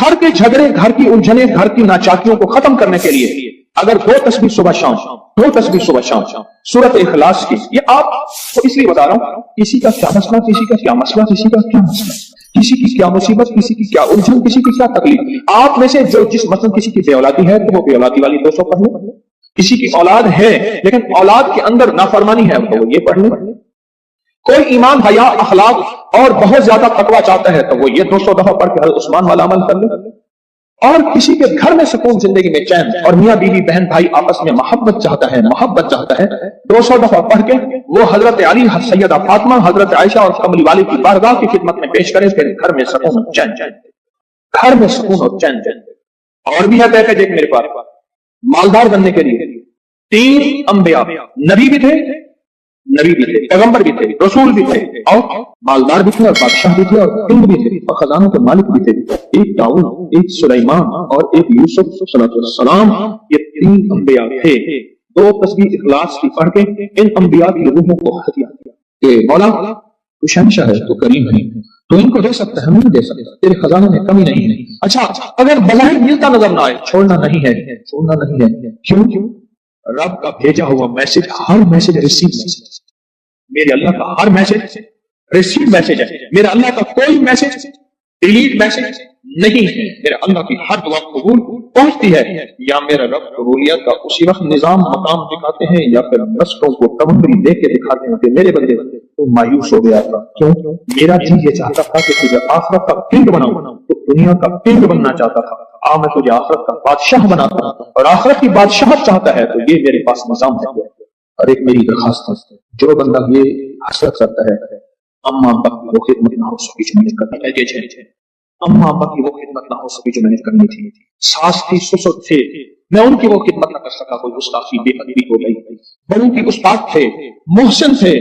گھر کے جھگڑے، گھر کی الجھنیں، گھر کی ناچاکیوں کو ختم کرنے کے لیے اگر 2 تسبیح صبح شام، 2 تسبیح صبح شام سورت اخلاص کی، یہ آپ کو اس لیے بتا رہا ہوں، کسی کا کیا مسئلہ، کسی کا کیا مسئلہ، کسی کا کیا مسئلہ، کسی کی کیا مصیبت، کسی کی کیا الجھن، کسی کی کیا تکلیف، آپ میں سے جو جس مثلا کسی کی بے اولادی ہے تو وہ بے اولادی والی 200 پڑھ لیں، کسی کی اولاد ہے لیکن اولاد کے اندر نافرمانی ہے تو وہ یہ پڑھ لیں، کوئی ایمان، حیا، اخلاق اور بہت زیادہ تقویٰ چاہتا ہے تو وہ یہ 200 دفعہ پڑھ کے حضرت عثمان والا عمل کر لے، اور کسی کے گھر میں سکون، زندگی میں چین، اور میاں بیوی بہن بھائی آپس میں محبت چاہتا ہے، محبت چاہتا ہے، 200 دفعہ پڑھ کے وہ حضرت علی، سیدہ فاطمہ، حضرت عائشہ اور کملی والی کی بارگاہ کی خدمت میں پیش کرے، پھر گھر میں سکون اور چین، گھر میں سکون اور چین۔ اور بھی ہے پیکج ایک میرے پاس، مالدار بننے کے لیے 3 انبیاء، نبی بھی تھے، پیغمبر بھی تھے، رسول بھی تھے، اور مالدار بھی تھے، اور بادشاہ بھی تھے، اور کنگ بھی تھے، اور خزانوں کے مالک بھی تھے، ایک داؤد، ایک سلیمان اور ایک یوسف صلی اللہ علیہ وسلم، یہ 3 انبیاء تھے۔ 2 تسبیح اخلاص کی پڑھ کے ان انبیاء کی روحوں کو ہدیہ دیا کہ مولا تو شہنشاہ ہے، تو کریم ہے، تو ان کو دے سکتا ہے، نہیں دے سکتا، تیرے خزانے میں کمی نہیں ہے۔ اچھا اگر بظاہر ملتا نظر نہ آئے، چھوڑنا نہیں ہے، چھوڑنا نہیں ہے، کیوں؟ رب کا بھیجا ہوا میسج، ہر میسج ریسیو میسج، میرے اللہ کا ہر میسج ریسیو میسج ہے، میرا اللہ کا کوئی میسج ڈیلیٹ میسج نہیں ہے، میرے اللہ کی ہر دعا قبول پہنچتی ہے۔ یا میرا رب قبولیت کا اسی وقت نظام مقام دکھاتے ہیں، یا پھر رستوں کو تمبری دے کے دکھاتے ہیں کہ میرے بندے تو مایوس ہو گیا تھا، کیوں؟ میرا جی یہ چاہتا تھا کہ تجھے آخرت کا کنگ بناؤں، تو دنیا کا کنگ بننا چاہتا تھا، میں تجھے آخرت کا بادشاہ بناتا ہوں، اور آخرت کی بادشاہت چاہتا ہے تو یہ میرے پاس نظام ہے۔ اور ایک میری درخواست ہے، جو بندہ یہ حسرت کرتا ہے اما ابا کی وہ خدمت نہ ہو سکی جو میں نے کرنی تھی، اما ابا کی وہ خدمت نہ ہو سکی جو میں نے کرنی تھی، ساس تھی، سسر تھے، میں ان کی وہ خدمت نہ کر سکا، کوئی گستاخی، بے ادبی ہو گئی، بڑوں کی استاد تھے، محسن تھے،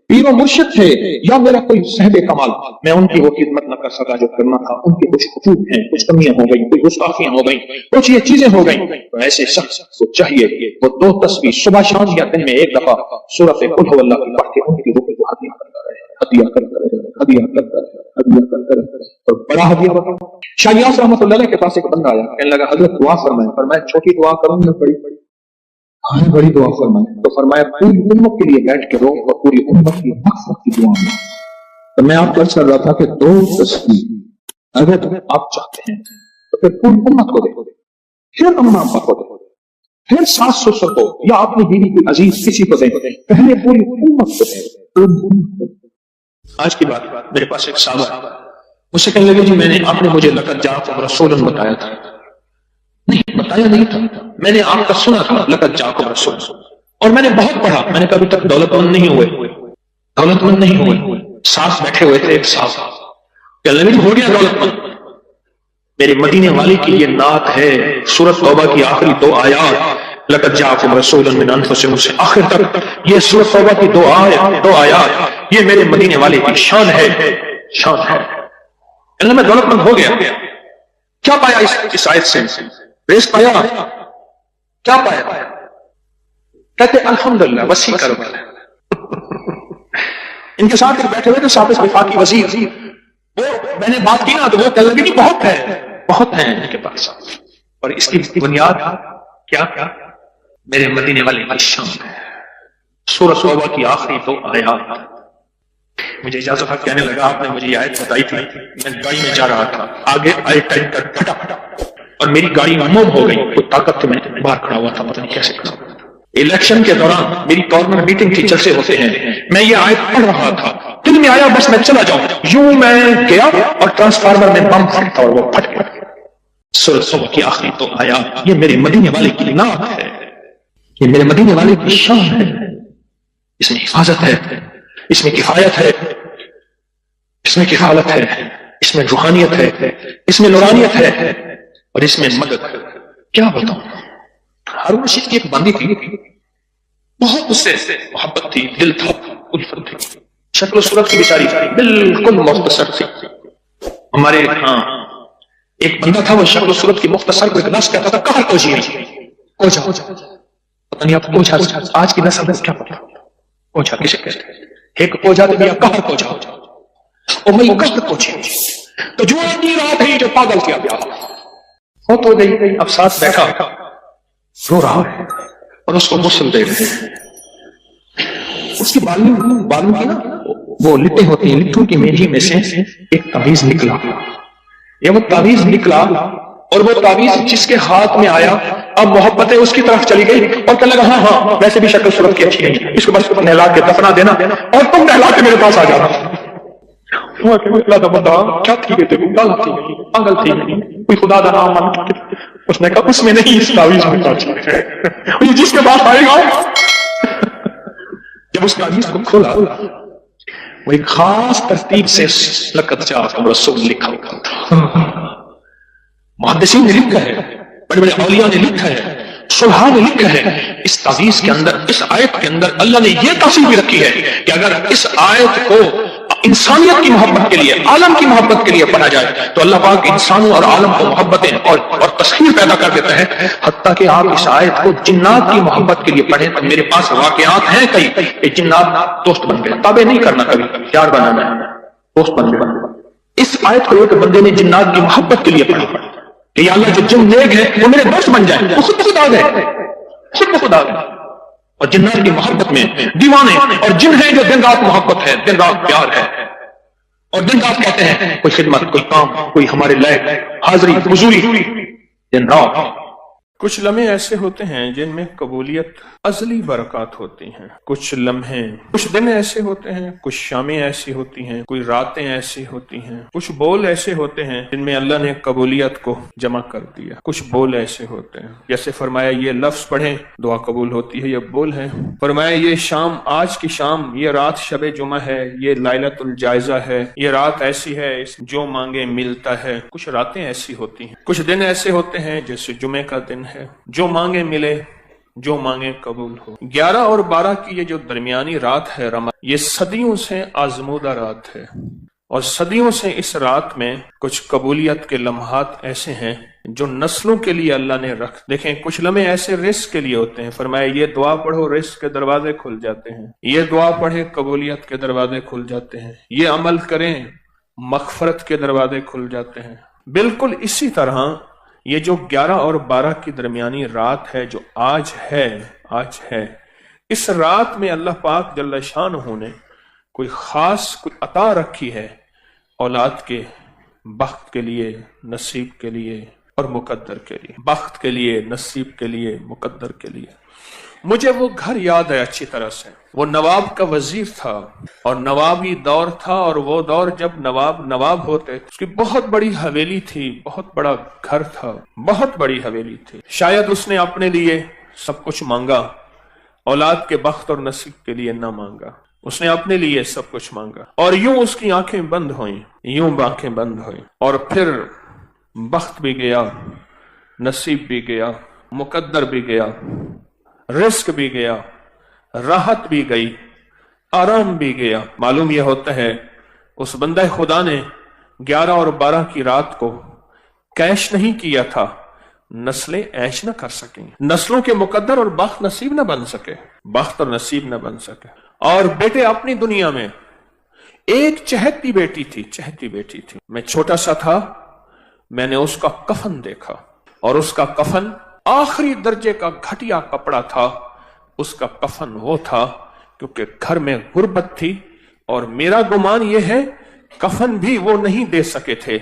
پیر و مرشد تھے، یا میرا کوئی صاحب کمال، میں ان کی وہ خدمت نہ کر سکا جو کرنا تھا، ان کے کچھ خطوط ہیں، کچھ کمیاں ہو گئی، کوئی گستاخیاں ہو گئی، کچھ یہ چیزیں ہو گئی، تو ایسے شخص کو چاہیے وہ 2 تسبیح صبح شام یا دن میں 1 دفعہ سورۃ قل هو اللہ کی پڑھ کے ان کی روح کو ہدیہ کرتا رہے، ہدیہ کرتا رہے، ہدیہ کرتا رہے، ہدیہ کرتا رہے۔ اور بڑا ہدیہ بتاؤں، شاہ نیاز رحمۃ اللہ علیہ کے پاس ایک بندہ آیا، کہنے لگا حضرت دعا فرمائیں، فرمایا چھوٹی دعا کروں یا بڑی؟ بڑی دعا فرمائیں، تو فرمایا پوری امت کے لیے بیٹھ کے رو اور پوری امت کی مغفرت کی دعا میں۔ تو میں آپ کو عرض کر رہا تھا کہ 2 تسبیح اگر آپ چاہتے ہیں تو پھر پوری امت کو دے، پھر اما ابا کو دے، پھر ساس سسر کو، یا اپنی بیوی کی عزیز کسی کو دے، پہلے پوری امت کو دے۔ آج کی بات، میرے پاس ایک صحابہ ہے، مجھ سے کہنے لگے جی میں نے، آپ نے مجھے لقد جاءکم رسول بتایا تھا، نہیں بتایا نہیں تھا، میں نے آپ کا سنا تھا لقد جاءکم رسول، اور میں نے بہت پڑھا، میں نے کبھی تک دولت مند نہیں ہوئے، دولت مند نہیں ہوئے، ساتھ بیٹھے ہوئے تھے ایک صاحب، کہنے لگے ہو گیا دولت مند، میرے مدینے والی کی یہ نعت ہے، سورۃ توبہ کی آخری 2 آیات، لقد جاءکم رسول من انفسکم سے آخر تک، یہ سورۃ توبہ کی 2 آیات، یہ میرے مدینے والے کی شان ہے، شان ہے۔ اللہ میں دولت مند ہو گیا، کیا پایا اس آیت سے؟ ریس پایا، کیا پایا؟ کہتے الحمدللہ وسیع کاروبار ہے۔ ان کے ساتھ بیٹھے ہوئے تھے سابق وفاقی وزیر، وہ میں نے بات کی نا تو وہ کہنے لگے نہیں بہت ہے، بہت ہیں ان کے پاس، اور اس کی بنیاد کیا؟ میرے مدینے والے کی شان ہے، سورۃ توبہ کی آخری 2 آیات۔ مجھے اجازت ہے، کہنے لگا آپ نے مجھے یہ آیت بتائی تھی، میں گاڑی میں جا رہا تھا، آگے آئے ٹینکر پھٹا اور میری گاڑی موم ہو گئی، کوئی طاقت تھی، میں باہر کھڑا ہوا تھا، پتہ نہیں کیسے کھڑا ہوا۔ الیکشن کے دوران میری کارنر میٹنگ تھی، جلسے ہوتے ہیں، میں یہ آیت پڑھ رہا تھا، دل میں آیا بس میں چلا جاؤں، یوں میں گیا اور ٹرانسفارمر میں بم پھٹا اور وہ پھٹ گیا۔ سورۃ توبہ کی آخری 2 آیات، یہ میرے مدینے والے کی نعت ہے، یہ میرے مدینے والے کی شان ہے، اس میں حفاظت ہے، اس میں کفایت ہے، اس میں کفالت ہے، اس میں روحانیت ہے، اس میں نورانیت ہے، اور اس میں مدد ہے۔ کیا بتاؤں، ہارون رشید کی ایک باندی تھی، بہت اس سے محبت تھی، دل تھا، الفت تھی، شکل و صورت کی بیچاری بالکل مختصر تھی۔ ہمارے ہاں ایک بندہ تھا، وہ شکل و صورت کی مختصر کو ایک لفظ کہتا تھا کہر کوجی، کوجا، پتہ نہیں آپ کوجا آج کی نسل میں کیا پتا، کوجا کسے کہتے ہیں؟ ایک کوجا تو کہر کوجا، اور میں کہر کوجی تو جو رات ہی جو پاگل کیا گیا، فوت ہو گئی، اب ساتھ بیٹھا رو رہا ہے اور اس کو غسل دے رہے ہیں. اس کی بالوں کی نا وہ لٹیں ہوتی ہیں، لٹوں کی میجی میں سے ایک تعویذ نکلا. یہ وہ تعویذ نکلا اور وہ تعویذ جس کے ہاتھ میں آیا اب محبتیں اس کی طرف چلی گئی اور کہنے لگا ہاں ویسے بھی شکل صورت کی اچھی نہیں، اس کو بس نہلا کے دفنا دینا اور تم نہلا کے میرے پاس آ جانا. کیا تھی پاگل تھی کوئی خدا کا نام مان. اس نے کہا اس میں نہیں، اس تعویذ میں جس کے پاس آئے گا. جب اس تعویذ کو کھولا وہ ایک خاص ترتیب سے لقد جاءکم رسول لکھا ہوا تھا. محدثین نے لکھا ہے، بڑے بڑے اولیاء نے لکھا ہے، صلحاء نے لکھا ہے، اس تعویذ کے اندر، اس آیت کے اندر اللہ نے یہ تاثیر بھی رکھی ہے کہ اگر اس آیت کو انسانیت کی محبت کے لیے، عالم کی محبت کے لیے پڑھا جائے تو اللہ پاک انسانوں اور عالم کو محبتیں اور تسخیر پیدا کر دیتا ہے. حتیٰ کہ آپ اس آیت کو جنات کی محبت کے لیے پڑھیں تو میرے پاس واقعات ہیں کئی کہ جنات دوست بن گئے. تابع نہیں کرنا، کبھی پیار بنانا ہے، دوست بن گئے. اس آیت کو ایک بندے نے جنات کی محبت کے لیے پڑھا کہ یا اللہ جو جن نیک ہیں وہ میرے دوست بن جائیں. وہ خود بخود آ گئے، خود بخود آ گئے. اور جنات کی محبت میں دیوانے اور جن ہیں جو دن رات محبت ہے، دن رات پیار ہے اور دن رات کہتے ہیں کوئی خدمت، کوئی کام، کوئی ہمارے لائق حاضری حضوری دن رات. کچھ لمحے ایسے ہوتے ہیں جن میں قبولیت ازلی برکات ہوتی ہیں. کچھ لمحے، کچھ دن ایسے ہوتے ہیں، کچھ شامیں ایسی ہوتی ہیں، کوئی راتیں ایسی ہوتی ہیں، کچھ بول ایسے ہوتے ہیں جن میں اللہ نے قبولیت کو جمع کر دیا. کچھ بول ایسے ہوتے ہیں جیسے فرمایا یہ لفظ پڑھیں دعا قبول ہوتی ہے، یہ بول ہے. فرمایا یہ شام، آج کی شام، یہ رات شب جمعہ ہے، یہ لیلۃ الجائزہ ہے، یہ رات ایسی ہے جو مانگے ملتا ہے. کچھ راتیں ایسی ہوتی ہیں، کچھ دن ایسے ہوتے ہیں جیسے جمعے کا دن ہے، جو مانگے ملے، جو مانگے قبول ہو. 11 اور 12 کی یہ جو درمیانی رات ہے یہ صدیوں سے آزمودہ رات ہے اور صدیوں سے اس رات میں کچھ قبولیت کے لمحات ایسے ہیں جو نسلوں کے لیے اللہ نے رکھ. دیکھیں کچھ لمحے ایسے رزق کے لیے ہوتے ہیں. فرمایا یہ دعا پڑھو رزق کے دروازے کھل جاتے ہیں، یہ دعا پڑھے قبولیت کے دروازے کھل جاتے ہیں، یہ عمل کریں مغفرت کے دروازے کھل جاتے ہیں. بالکل اسی طرح یہ جو 11 اور 12 کی درمیانی رات ہے جو آج ہے، اس رات میں اللہ پاک جل شانہ نے کوئی خاص کوئی عطا رکھی ہے اولاد کے بخت کے لیے، نصیب کے لیے اور مقدر کے لیے. بخت کے لیے، نصیب کے لیے، مقدر کے لیے. مجھے وہ گھر یاد ہے اچھی طرح سے. وہ نواب کا وزیر تھا اور نوابی دور تھا، اور وہ دور جب نواب ہوتے، اس کی بہت بڑی حویلی تھی، بہت بڑا گھر تھا، بہت بڑی حویلی تھی. شاید اس نے اپنے لیے سب کچھ مانگا، اولاد کے بخت اور نصیب کے لیے نہ مانگا. اس نے اپنے لیے سب کچھ مانگا اور یوں اس کی آنکھیں بند ہوئیں، یوں آنکھیں بند ہوئیں، اور پھر بخت بھی گیا، نصیب بھی گیا، مقدر بھی گیا، رزق بھی گیا، راحت بھی گئی، آرام بھی گیا. معلوم یہ ہوتا ہے اس بندہ خدا نے 11 اور 12 کی رات کو کیش نہیں کیا تھا، نسلیں ایش نہ کر سکیں، نسلوں کے مقدر اور بخت نصیب نہ بن سکے، بخت اور نصیب نہ بن سکے. اور بیٹے اپنی دنیا میں ایک چہتی بیٹی تھی. میں چھوٹا سا تھا، میں نے اس کا کفن دیکھا اور اس کا کفن آخری درجے کا گھٹیا کپڑا تھا. اس کا کفن وہ تھا کیونکہ گھر میں غربت تھی، اور میرا گمان یہ ہے کفن بھی وہ نہیں دے سکے تھے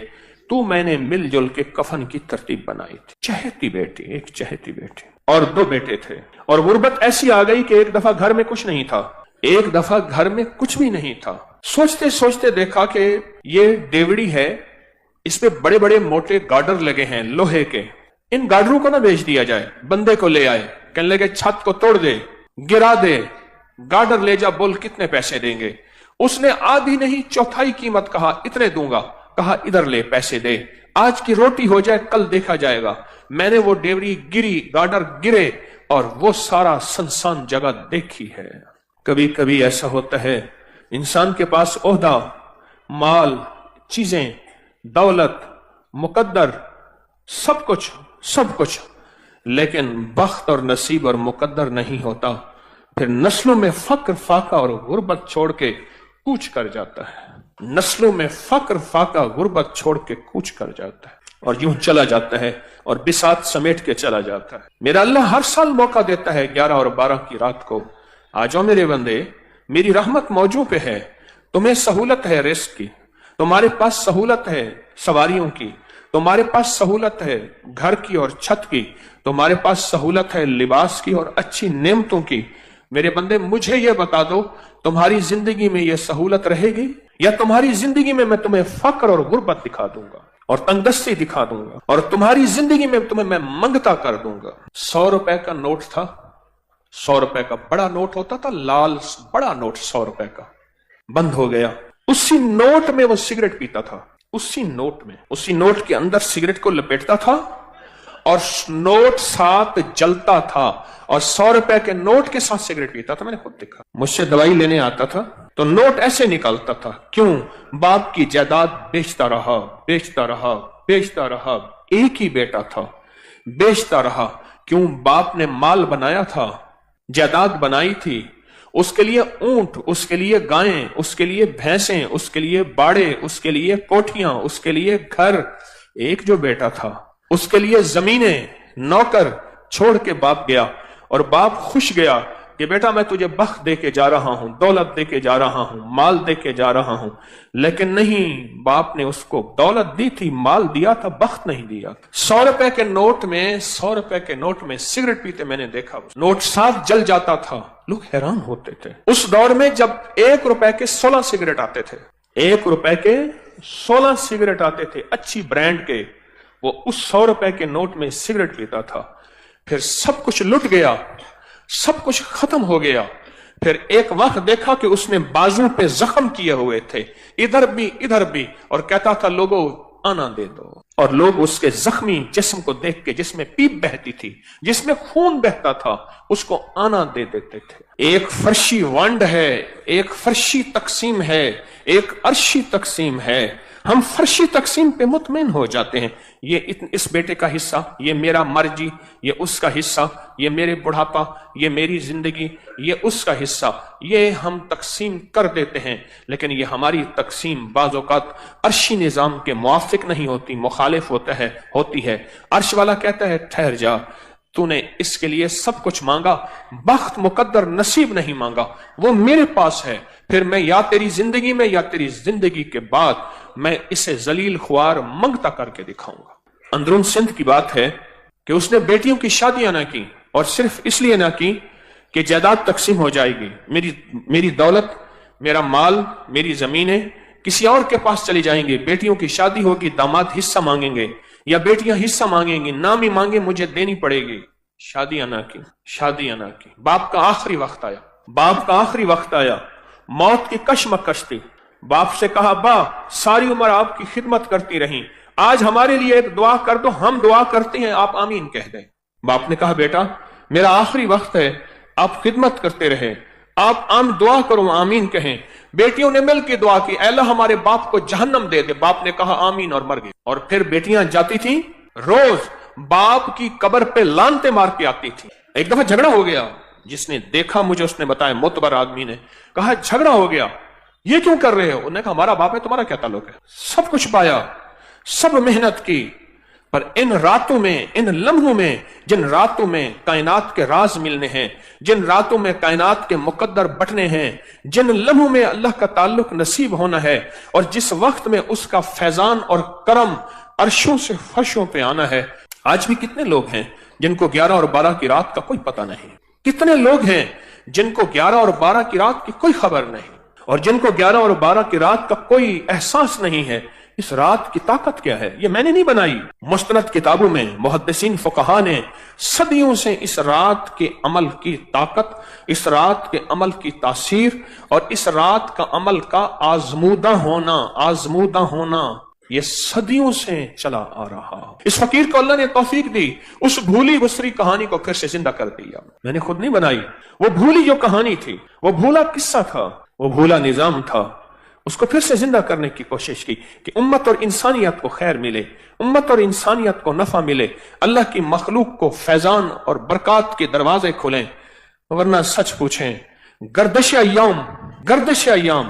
تو میں نے مل جل کے کفن کی ترتیب بنائی تھی. چہتی بیٹی، ایک چہتی بیٹی، اور 2 بیٹے تھے. اور غربت ایسی آ گئی کہ ایک دفعہ گھر میں کچھ نہیں تھا، ایک دفعہ گھر میں کچھ بھی نہیں تھا. سوچتے سوچتے دیکھا کہ یہ ڈیوڑی ہے، اس پہ بڑے بڑے موٹے گارڈر لگے ہیں لوہے کے. ان گارڈروں کو نہ بیچ دیا جائے. بندے کو لے آئے، کہنے لگے چھت کو توڑ دے، گرا دے، گارڈر لے جا، بول کتنے پیسے دیں گے. اس نے آدھی نہیں چوتھائی قیمت کہا، اتنے دوں گا. کہا ادھر لے، پیسے دے، آج کی روٹی ہو جائے کل دیکھا جائے گا. میں نے وہ ڈیوڑی گری، گارڈر گرے، اور وہ سارا سنسان جگہ دیکھی ہے. کبھی کبھی ایسا ہوتا ہے انسان کے پاس عہدہ، مال، چیزیں، دولت، مقدر، سب کچھ، لیکن بخت اور نصیب اور مقدر نہیں ہوتا. پھر نسلوں میں فقر، فاقہ اور غربت چھوڑ کے کوچ کر جاتا ہے. نسلوں میں فقر، فاقہ، غربت چھوڑ کے کوچ کر جاتا ہے. اور یوں چلا جاتا ہے اور بساط سمیٹ کے چلا جاتا ہے۔ میرا اللہ ہر سال موقع دیتا ہے 11 اور 12 کی رات کو، آ جاؤ میرے بندے، میری رحمت موجود پہ ہے، تمہیں سہولت ہے رزق کی، تمہارے پاس سہولت ہے سواریوں کی، تمہارے پاس سہولت ہے گھر کی اور چھت کی، تمہارے پاس سہولت ہے لباس کی اور اچھی نعمتوں کی۔ میرے بندے مجھے یہ بتا دو، تمہاری زندگی میں یہ سہولت رہے گی یا تمہاری زندگی میں تمہیں فقر اور غربت دکھا دوں گا اور تنگدستی دکھا دوں گا اور تمہاری زندگی میں تمہیں میں منگتا کر دوں گا۔ 100 روپے کا نوٹ تھا، 100 روپے کا بڑا نوٹ ہوتا تھا، لال بڑا نوٹ 100 روپے کا بند ہو گیا۔ اسی نوٹ میں وہ سگریٹ پیتا تھا، اسی نوٹ کے اندر سگریٹ کو لپیٹتا تھا اور نوٹ ساتھ جلتا تھا اور 100 روپے کے نوٹ کے ساتھ سگریٹ پیتا تھا۔ میں نے خود دیکھا، مجھ سے دوائی لینے آتا تھا تو نوٹ ایسے نکالتا تھا۔ کیوں؟ باپ کی جائیداد بیچتا رہا، ایک ہی بیٹا تھا، بیچتا رہا۔ کیوں؟ باپ نے مال بنایا تھا، جائیداد بنائی تھی، اس کے لیے اونٹ، اس کے لیے گائیں، اس کے لیے بھینسیں، اس کے لیے باڑے، اس کے لیے کوٹھیاں، اس کے لیے گھر۔ ایک جو بیٹا تھا اس کے لیے زمینیں، نوکر چھوڑ کے باپ گیا اور باپ خوش گیا کہ بیٹا میں تجھے بخت دے کے جا رہا ہوں، دولت دے کے جا رہا ہوں، مال دے کے جا رہا ہوں۔ لیکن نہیں، باپ نے اس کو دولت دی تھی، مال دیا تھا، بخت نہیں دیا۔ 100 روپے کے نوٹ میں سگریٹ پیتے میں نے دیکھا، نوٹ ساتھ جل جاتا تھا، لوگ حیران ہوتے تھے۔ اس دور میں جب 1 روپے کے 16 سگریٹ آتے تھے، 1 روپے کے 16 سگریٹ آتے تھے اچھی برانڈ کے، وہ اس 100 روپے کے نوٹ میں سگریٹ پیتا تھا۔ پھر سب کچھ لٹ گیا، سب کچھ ختم ہو گیا۔ پھر ایک وقت دیکھا کہ اس نے بازو پہ زخم کیے ہوئے تھے، ادھر بھی، اور کہتا تھا لوگوں آنا دے دو، اور لوگ اس کے زخمی جسم کو دیکھ کے، جس میں پیپ بہتی تھی، جس میں خون بہتا تھا، اس کو آنا دے دیتے تھے۔ ایک فرشی ونڈ ہے، ایک فرشی تقسیم ہے، ایک عرشی تقسیم ہے۔ ہم فرشی تقسیم پہ مطمئن ہو جاتے ہیں، یہ اس بیٹے کا حصہ، یہ میرا مرجی، یہ اس کا حصہ، یہ میرے بڑھاپا، یہ میری زندگی، یہ اس کا حصہ، یہ ہم تقسیم کر دیتے ہیں۔ لیکن یہ ہماری تقسیم بعض اوقات عرشی نظام کے موافق نہیں ہوتی، مخالف ہوتی ہے۔ عرش والا کہتا ہے ٹھہر جا، تو نے اس کے لیے سب کچھ مانگا، بخت مقدر نصیب نہیں مانگا، وہ میرے پاس ہے۔ پھر میں یا تیری زندگی میں یا تیری زندگی کے بعد میں اسے ذلیل خوار منگتا کر کے دکھاؤں گا۔ اندرون سندھ کی بات ہے کہ اس نے بیٹیوں کی شادیاں نہ کی، اور صرف اس لیے نہ کی کہ جائیداد تقسیم ہو جائے گی، میری دولت، میرا مال، میری زمینیں کسی اور کے پاس چلی جائیں گی، بیٹیوں کی شادی ہوگی، داماد حصہ مانگیں گے یا بیٹیاں حصہ مانگیں گی، نام ہی مانگے مجھے دینی پڑے گی۔ شادیاں نہ کی۔ باپ کا آخری وقت آیا، موت کی کشمکش تھی۔ باپ سے کہا با ساری عمر آپ کی خدمت کرتی رہی، آج ہمارے لیے ایک دعا کر دو، ہم دعا کرتے ہیں، آپ آمین کہہ دیں۔ باپ نے کہا بیٹا میرا آخری وقت ہے، آپ خدمت کرتے رہے، آپ دعا کرو، آمین کہیں۔ بیٹیوں نے مل کے دعا کی، اے اللہ ہمارے باپ کو جہنم دے دے۔ باپ نے کہا آمین اور مر گئے۔ اور پھر بیٹیاں جاتی تھیں، روز باپ کی قبر پہ لانتے مار کے آتی تھی۔ ایک دفعہ جھگڑا ہو گیا، جس نے دیکھا مجھے اس نے بتایا، معتبر آدمی نے کہا جھگڑا ہو گیا، یہ کیوں کر رہے ہو؟ انہوں نے کہا ہمارا باپ ہے، تمہارا کیا تعلق ہے؟ سب کچھ پایا، سب محنت کی، پر ان راتوں میں، ان لمحوں میں، جن راتوں میں کائنات کے راز ملنے ہیں، جن راتوں میں کائنات کے مقدر بٹنے ہیں، جن لمحوں میں اللہ کا تعلق نصیب ہونا ہے، اور جس وقت میں اس کا فیضان اور کرم عرشوں سے فرشوں پہ آنا ہے۔ آج بھی کتنے لوگ ہیں جن کو 11 اور 12 کی رات کا کوئی پتہ نہیں، کتنے لوگ ہیں جن کو 11 اور 12 کی رات کی کوئی خبر نہیں، اور جن کو 11 اور 12 کی رات کا کوئی احساس نہیں ہے۔ اس رات کی طاقت کیا ہے؟ یہ میں نے نہیں بنائی، مستند کتابوں میں محدثین فقہا نے صدیوں سے اس رات کے عمل کی طاقت، اس رات کے عمل کی تاثیر اور اس رات کا عمل کا آزمودہ ہونا یہ صدیوں سے چلا آ رہا۔ اس فقیر کو اللہ نے توفیق دی، اس بھولی بسری کہانی کو پھر سے زندہ کر دیا۔ میں نے خود نہیں بنائی، وہ بھولی جو کہانی تھی، وہ بھولا قصہ تھا، وہ بھولا نظام تھا، اس کو پھر سے زندہ کرنے کی کوشش کی کہ امت اور انسانیت کو خیر ملے، امت اور انسانیت کو نفع ملے، اللہ کی مخلوق کو فیضان اور برکات کے دروازے کھلیں۔ ورنہ سچ پوچھیں، گردش ایام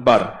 12,